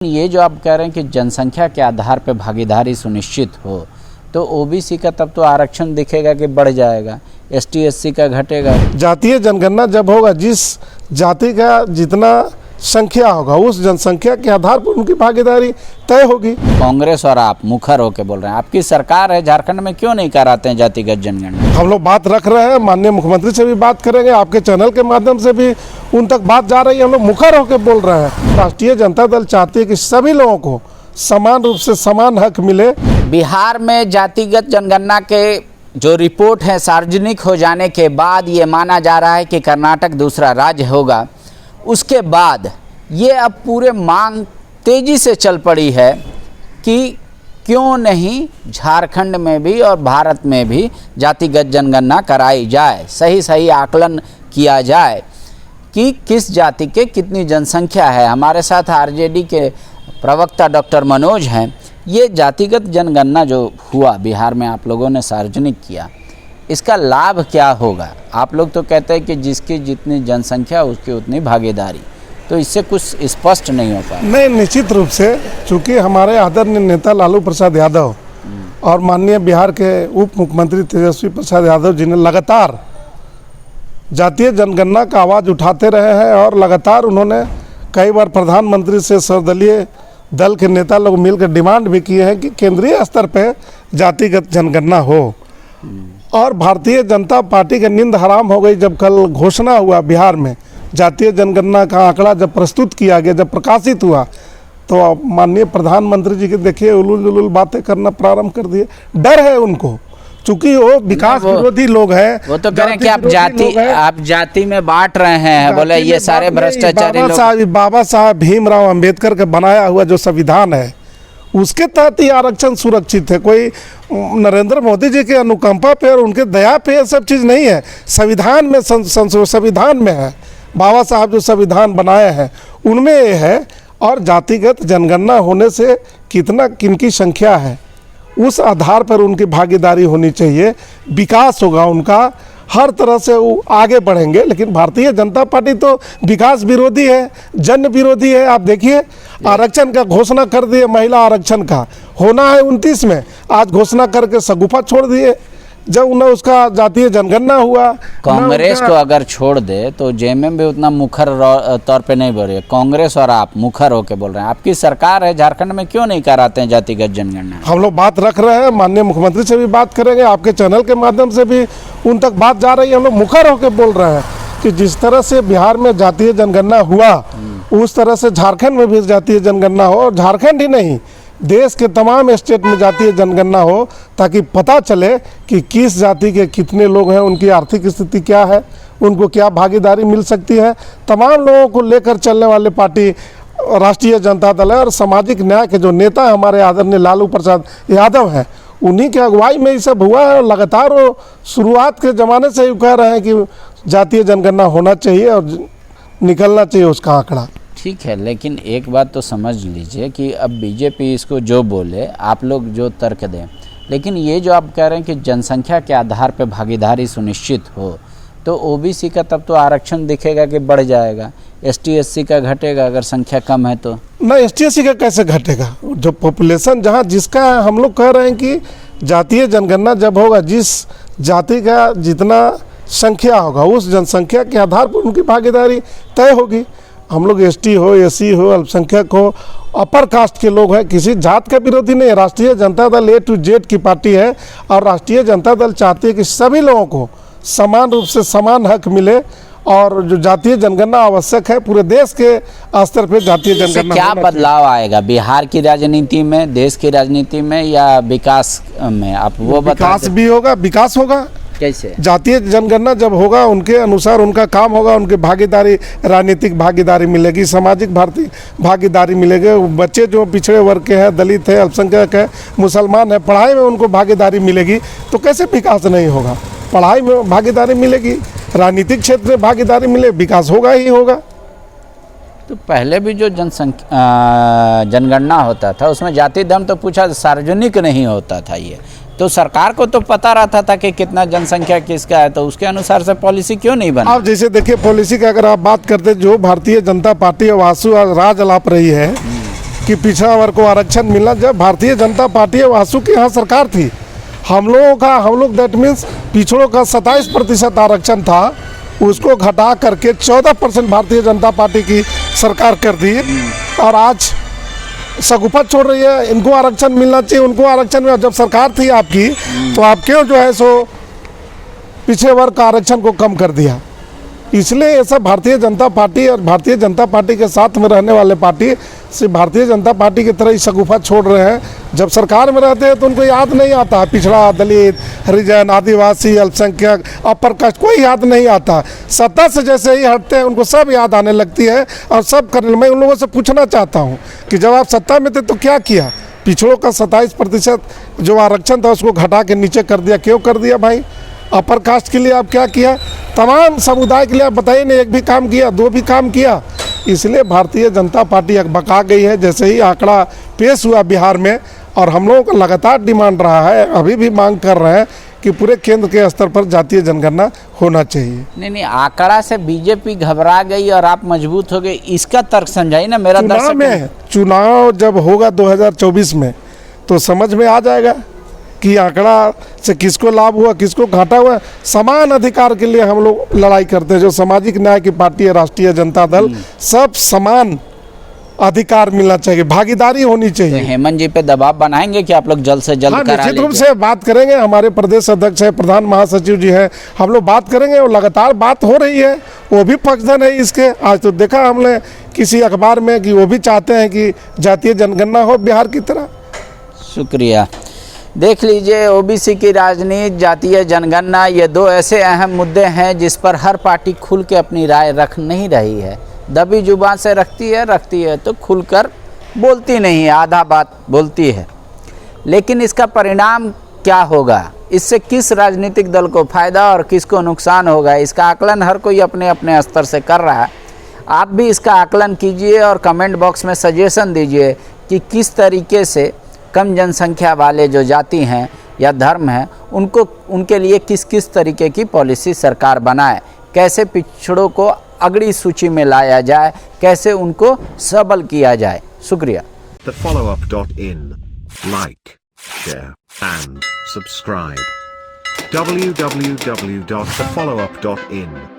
ये जो आप कह रहे हैं कि जनसंख्या के आधार पर भागीदारी सुनिश्चित हो, तो ओबीसी का तब तो आरक्षण दिखेगा कि बढ़ जाएगा, एसटी एससी का घटेगा। जातीय जनगणना जब होगा, जिस जाति का जितना संख्या होगा उस जनसंख्या के आधार पर उनकी भागीदारी तय होगी। कांग्रेस और आप मुखर होकर बोल रहे हैं, आपकी सरकार है, झारखंड में क्यों नहीं कराते हैं जातिगत जनगणना? हम लोग बात रख रहे हैं, माननीय मुख्यमंत्री से भी बात करेंगे, आपके चैनल के माध्यम से भी उन तक बात जा रही है। हम लोग मुखर होकर बोल रहे हैं। राष्ट्रीय जनता दल चाहती है कि सभी लोगों को समान रूप से समान हक मिले। बिहार में जातिगत जनगणना के जो रिपोर्ट है सार्वजनिक हो जाने के बाद ये माना जा रहा है कि कर्नाटक दूसरा राज्य होगा। उसके बाद ये अब पूरे मांग तेज़ी से चल पड़ी है कि क्यों नहीं झारखंड में भी और भारत में भी जातिगत जनगणना कराई जाए, सही आकलन किया जाए कि किस जाति के कितनी जनसंख्या है। हमारे साथ आरजेडी के प्रवक्ता डॉक्टर मनोज हैं। ये जातिगत जनगणना जो हुआ बिहार में, आप लोगों ने सार्वजनिक किया, इसका लाभ क्या होगा? आप लोग तो कहते हैं कि जिसकी जितनी जनसंख्या उसकी उतनी भागीदारी, तो इससे कुछ स्पष्ट नहीं हो पाया। नहीं, निश्चित रूप से चूँकि हमारे आदरणीय नेता लालू प्रसाद यादव और माननीय बिहार के उप मुख्यमंत्री तेजस्वी प्रसाद यादव जी ने लगातार जातीय जनगणना का आवाज़ उठाते रहे हैं और लगातार उन्होंने कई बार प्रधानमंत्री से सर्वदलीय दल के नेता लोग मिलकर डिमांड भी किए हैं कि केंद्रीय स्तर पर जातिगत जनगणना हो। और भारतीय जनता पार्टी की नींद हराम हो गई जब कल घोषणा हुआ बिहार में जातीय जनगणना का आंकड़ा जब प्रस्तुत किया गया, जब प्रकाशित हुआ, तो माननीय प्रधानमंत्री जी के देखिए उलूल जुलूल बातें करना प्रारंभ कर दिए। डर है उनको, चूंकि वो विकास विरोधी लोग हैं। वो तो कह रहे हैं कि आप जाति में बांट रहे हैं, बोले ये सारे भ्रष्टाचारी लोग। बाबा साहब भीमराव अंबेडकर का बनाया हुआ जो संविधान है उसके तहत ही आरक्षण सुरक्षित है। कोई नरेंद्र मोदी जी के अनुकंपा पे और उनके दया पे ये सब चीज़ नहीं है। संविधान में संविधान में है, बाबा साहब जो संविधान बनाए हैं उनमें ये है। और जातिगत जनगणना होने से कितना किनकी संख्या है उस आधार पर उनकी भागीदारी होनी चाहिए। विकास होगा उनका, हर तरह से वो आगे बढ़ेंगे। लेकिन भारतीय जनता पार्टी तो विकास विरोधी है, जन विरोधी है। आप देखिए आरक्षण का घोषणा कर दिए, महिला आरक्षण का होना है 29 में, आज घोषणा करके सगुफा छोड़ दिए। जब उन्हें उसका जातीय जनगणना हुआ, कांग्रेस को अगर छोड़ दे तो जेएमएम भी उतना मुखर तौर पे नहीं बोल रही है। कांग्रेस और आप मुखर होकर बोल रहे हैं, आपकी सरकार है, झारखंड में क्यों नहीं कराते हैं जातिगत जनगणना? हम लोग बात रख रहे हैं, माननीय मुख्यमंत्री से भी बात करेंगे, आपके चैनल के माध्यम से भी उन तक बात जा रही है। हम लोग मुखर होकर बोल रहे हैं कि जिस तरह से बिहार में जातीय जनगणना हुआ उस तरह से झारखंड में भी जातीय जनगणना हो। और झारखंड ही नहीं, देश के तमाम स्टेट में जातीय जनगणना हो, ताकि पता चले कि किस जाति के कितने लोग हैं, उनकी आर्थिक स्थिति क्या है, उनको क्या भागीदारी मिल सकती है। तमाम लोगों को लेकर चलने वाले पार्टी राष्ट्रीय जनता दल है। और सामाजिक न्याय के जो नेता हमारे आदरणीय लालू प्रसाद यादव हैं, उन्हीं के अगुवाई में ये सब हुआ है। और लगातार वो शुरुआत के ज़माने से ही कह रहे हैं कि जातीय जनगणना होना चाहिए और निकलना चाहिए उसका आंकड़ा। ठीक है, लेकिन एक बात तो समझ लीजिए कि अब बीजेपी इसको जो बोले, आप लोग जो तर्क दें, लेकिन ये जो आप कह रहे हैं कि जनसंख्या के आधार पर भागीदारी सुनिश्चित हो, तो ओबीसी का तब तो आरक्षण दिखेगा कि बढ़ जाएगा, एसटी एससी का घटेगा अगर संख्या कम है तो। ना, एसटी एससी का कैसे घटेगा? जो पॉपुलेशन जहाँ जिसका, हम लोग कह रहे हैं कि जातीय जनगणना जब होगा, जिस जाति का जितना संख्या होगा उस जनसंख्या के आधार पर उनकी भागीदारी तय होगी। हम लोग एसटी हो, एससी हो, अल्पसंख्यक हो, अपर कास्ट के लोग हैं, किसी जात का विरोधी नहीं है। राष्ट्रीय जनता दल ए टू जेड की पार्टी है और राष्ट्रीय जनता दल चाहती है कि सभी लोगों को समान रूप से समान हक मिले। और जो जातीय जनगणना आवश्यक है, पूरे देश के स्तर पर जातीय जनगणना। क्या बदलाव आएगा बिहार की राजनीति में, देश की राजनीति में या विकास में? आप वो विकास भी होगा, विकास होगा। कैसे? जातीय जनगणना जब होगा उनके अनुसार उनका काम होगा, उनकी भागीदारी, राजनीतिक भागीदारी मिलेगी, सामाजिक भागीदारी मिलेगी। बच्चे जो पिछड़े वर्ग के हैं, दलित है, अल्पसंख्यक है, मुसलमान है, पढ़ाई में उनको भागीदारी मिलेगी। तो कैसे विकास नहीं होगा? पढ़ाई में भागीदारी मिलेगी, राजनीतिक क्षेत्र में भागीदारी मिले, विकास होगा ही होगा। तो पहले भी जो जनगणना होता था उसमें जाति धर्म तो पूछा, सार्वजनिक नहीं होता था ये, तो सरकार को तो पता रहता था कि कितना जनसंख्या किसका है, तो उसके अनुसार से पॉलिसी क्यों नहीं बना? आप जैसे देखिए पॉलिसी की अगर आप बात करते, जो भारतीय जनता पार्टी आवासु राज अलाप रही है, कि पिछड़ा वर्ग को आरक्षण मिलना। जब भारतीय जनता पार्टी वासु की यहाँ सरकार थी, हम लोग दैट मीन्स पिछड़ों का 27% आरक्षण था, उसको घटा करके 14% भारतीय जनता पार्टी की सरकार कर दी। और आज सगुफा छोड़ रही है, इनको आरक्षण मिलना चाहिए, उनको आरक्षण में। जब सरकार थी आपकी तो आप क्यों जो है सो पिछड़े वर्ग का आरक्षण को कम कर दिया? इसलिए ये सब भारतीय जनता पार्टी और भारतीय जनता पार्टी के साथ में रहने वाले पार्टी सिर्फ भारतीय जनता पार्टी की तरह ही शगुफा छोड़ रहे हैं। जब सरकार में रहते हैं तो उनको याद नहीं आता पिछड़ा, दलित, हरिजन, आदिवासी, अल्पसंख्यक, अपर कास्ट, कोई याद नहीं आता। सत्ता से जैसे ही हटते हैं उनको सब याद आने लगती है और सब करने। मैं उन लोगों से पूछना चाहता हूँ कि जब आप सत्ता में थे तो क्या किया? पिछड़ों का 27% जो आरक्षण था उसको घटा के नीचे कर दिया। क्यों कर दिया भाई? अपर कास्ट के लिए आप क्या किया? तमाम समुदाय के लिए आप बताइए नहीं, एक भी काम किया, दो भी काम किया? इसलिए भारतीय जनता पार्टी अकबका गई है। जैसे ही आंकड़ा पेश हुआ बिहार में, और हम लोगों का लगातार डिमांड रहा है, अभी भी मांग कर रहे हैं कि पूरे केंद्र के स्तर पर जातीय जनगणना होना चाहिए। नहीं, आंकड़ा से बीजेपी घबरा गई और आप मजबूत हो गए, इसका तर्क समझाइए ना। मेरा चुनाव जब होगा 2024 में तो समझ में आ जाएगा कि आंकड़ा से किसको लाभ हुआ, किसको घाटा हुआ। समान अधिकार के लिए हम लोग लड़ाई करते हैं। जो सामाजिक न्याय की पार्टी है राष्ट्रीय जनता दल, सब समान अधिकार मिलना चाहिए, भागीदारी होनी चाहिए। तो हेमंत जी पे दबाव बनाएंगे कि आप लोग जल्द से जल्द करा निश्चित रूप से बात करेंगे। हमारे प्रदेश अध्यक्ष है, प्रधान महासचिव जी हैं, हम लोग बात करेंगे और लगातार बात हो रही है। वो भी पक्षधर है इसके। आज तो देखा हमने किसी अखबार में कि वो भी चाहते हैं कि जातीय जनगणना हो बिहार की तरह। शुक्रिया। देख लीजिए, ओबीसी की राजनीति, जातीय जनगणना, ये दो ऐसे अहम मुद्दे हैं जिस पर हर पार्टी खुल के अपनी राय रख नहीं रही है। दबी जुबान से रखती है तो खुलकर बोलती नहीं है, आधा बात बोलती है। लेकिन इसका परिणाम क्या होगा, इससे किस राजनीतिक दल को फ़ायदा और किसको नुकसान होगा, इसका आकलन हर कोई अपने अपने स्तर से कर रहा है। आप भी इसका आकलन कीजिए और कमेंट बॉक्स में सजेशन दीजिए कि किस तरीके से कम जनसंख्या वाले जो जाति हैं या धर्म हैं उनको, उनके लिए किस किस तरीके की पॉलिसी सरकार बनाए, कैसे पिछड़ों को अगली सूची में लाया जाए, कैसे उनको सबल किया जाए। शुक्रिया। TheFollowUp.in. Like, share and subscribe. www.thefollowup.in